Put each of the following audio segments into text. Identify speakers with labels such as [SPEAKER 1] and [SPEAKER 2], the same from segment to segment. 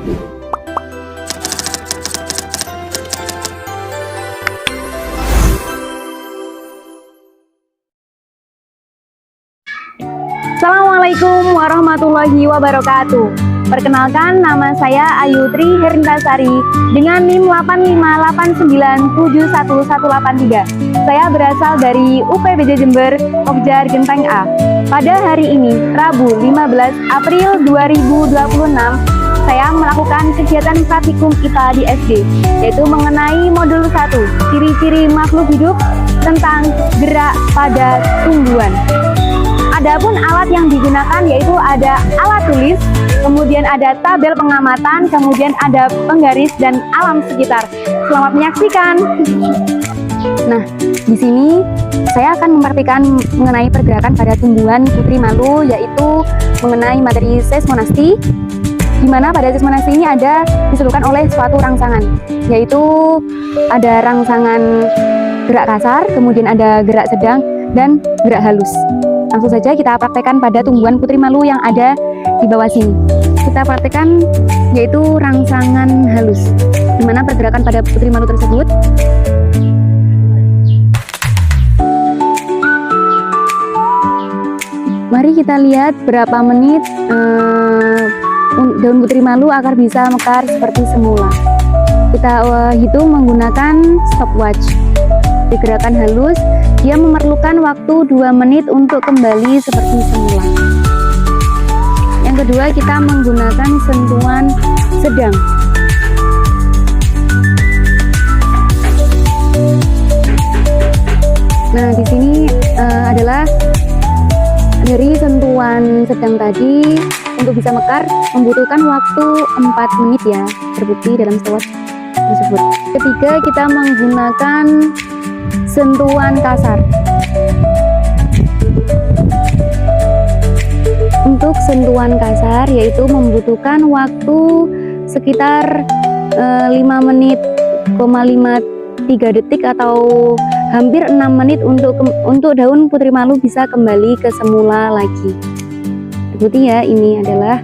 [SPEAKER 1] Assalamualaikum warahmatullahi wabarakatuh. Perkenalkan, nama saya Ayu Tri Herintasari dengan NIM 858971183. Saya berasal dari UPBJ Jember, Pokjar Genteng A. Pada hari ini, Rabu 15 April 2026, saya melakukan kegiatan praktikum IPA di SD, yaitu mengenai modul 1, ciri-ciri makhluk hidup tentang gerak pada tumbuhan. Adapun alat yang digunakan yaitu ada alat tulis, kemudian ada tabel pengamatan, kemudian ada penggaris dan alam sekitar. Selamat menyaksikan. Nah, di sini saya akan mempraktikkan mengenai pergerakan pada tumbuhan putri malu, yaitu mengenai materi seismonasti, di mana pada seismonasti ini ada disebutkan oleh suatu rangsangan, yaitu ada rangsangan gerak kasar, kemudian ada gerak sedang dan gerak halus. Langsung saja kita praktekkan pada tumbuhan putri malu yang ada di bawah sini. Kita praktekkan yaitu rangsangan halus, di mana pergerakan pada putri malu tersebut mari kita lihat berapa menit daun putri malu agar bisa mekar seperti semula. Kita hitung menggunakan stopwatch. Di gerakan halus, dia memerlukan waktu 2 menit untuk kembali seperti semula. Yang kedua, kita menggunakan sentuhan sedang. Nah, di sini adalah dari sentuhan sedang tadi untuk bisa mekar membutuhkan waktu 4 menit ya, terbukti dalam stopwatch tersebut. Ketiga, kita menggunakan sentuhan kasar. Untuk sentuhan kasar yaitu membutuhkan waktu sekitar 5 menit, 53 detik atau hampir 6 menit untuk daun putri malu bisa kembali ke semula lagi. Terbukti ya, ini adalah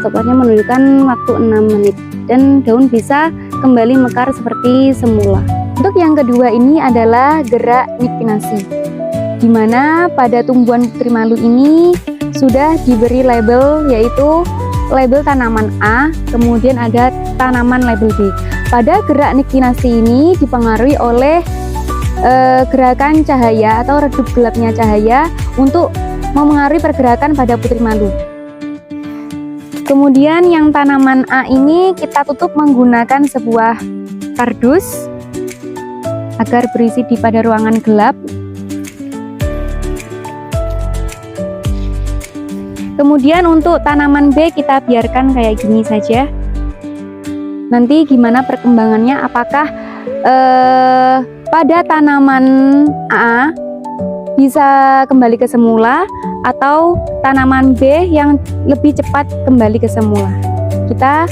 [SPEAKER 1] stopwatchnya menunjukkan waktu 6 menit dan daun bisa kembali mekar seperti semula. Untuk yang kedua ini adalah gerak niktinasi, di mana pada tumbuhan putri malu ini sudah diberi label, yaitu label tanaman A, kemudian ada tanaman label B. Pada gerak niktinasi ini dipengaruhi oleh gerakan cahaya atau redup gelapnya cahaya untuk memengaruhi pergerakan pada putri malu. Kemudian yang tanaman A ini kita tutup menggunakan sebuah kardus agar berisi pada ruangan gelap. Kemudian untuk tanaman B kita biarkan kayak gini saja. Nanti gimana perkembangannya, apakah pada tanaman A bisa kembali ke semula atau tanaman B yang lebih cepat kembali ke semula. Kita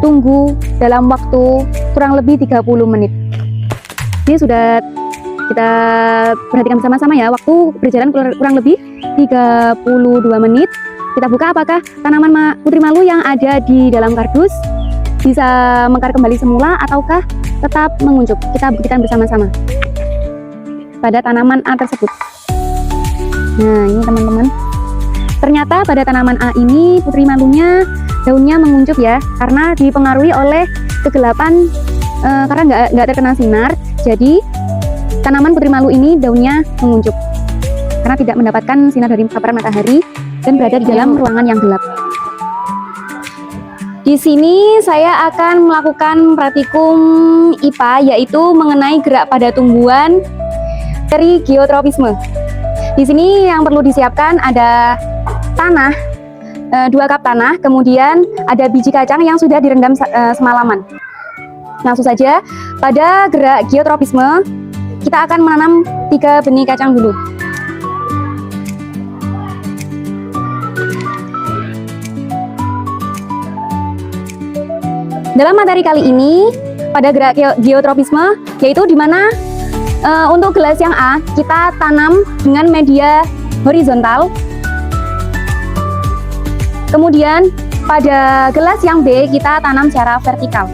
[SPEAKER 1] tunggu dalam waktu kurang lebih 30 menit. Ini sudah kita perhatikan bersama-sama ya, waktu berjalan kurang lebih 32 menit. Kita buka apakah tanaman putri malu yang ada di dalam kardus bisa mekar kembali semula ataukah tetap menguncup. Kita buktikan bersama-sama pada tanaman A tersebut. Nah, ini teman-teman, ternyata pada tanaman A ini putri malunya daunnya menguncup ya, karena dipengaruhi oleh kegelapan, karena nggak terkena sinar. Jadi tanaman putri malu ini daunnya menguncup karena tidak mendapatkan sinar dari paparan matahari dan berada di dalam ruangan yang gelap. Di sini saya akan melakukan praktikum IPA, yaitu mengenai gerak pada tumbuhan dari geotropisme. Di sini yang perlu disiapkan ada tanah, 2 cup tanah, kemudian ada biji kacang yang sudah direndam semalaman. Langsung saja, pada gerak geotropisme kita akan menanam 3 benih kacang dulu. Dalam materi kali ini pada gerak geotropisme, yaitu di mana untuk gelas yang A kita tanam dengan media horizontal. Kemudian Pada gelas yang B kita tanam secara vertikal.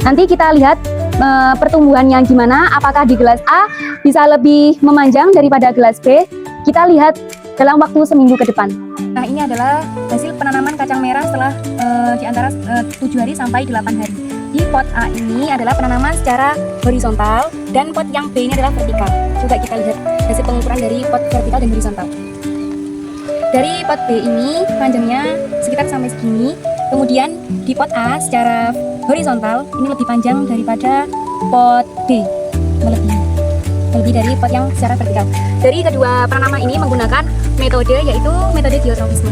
[SPEAKER 1] Nanti kita lihat pertumbuhannya gimana, apakah di gelas A bisa lebih memanjang daripada gelas B. Kita lihat dalam waktu seminggu ke depan. Nah, ini adalah hasil penanaman kacang merah setelah di antara 7 hari sampai 8 hari. Di pot A ini adalah penanaman secara horizontal dan pot yang B ini adalah vertikal. Coba kita lihat hasil pengukuran dari pot vertikal dan horizontal. Dari pot B ini panjangnya sekitar sampai segini. Kemudian di pot A secara horizontal ini lebih panjang daripada pot B, melebihi dari pot yang secara vertikal. Dari kedua penanaman ini menggunakan metode yaitu metode geotropisme.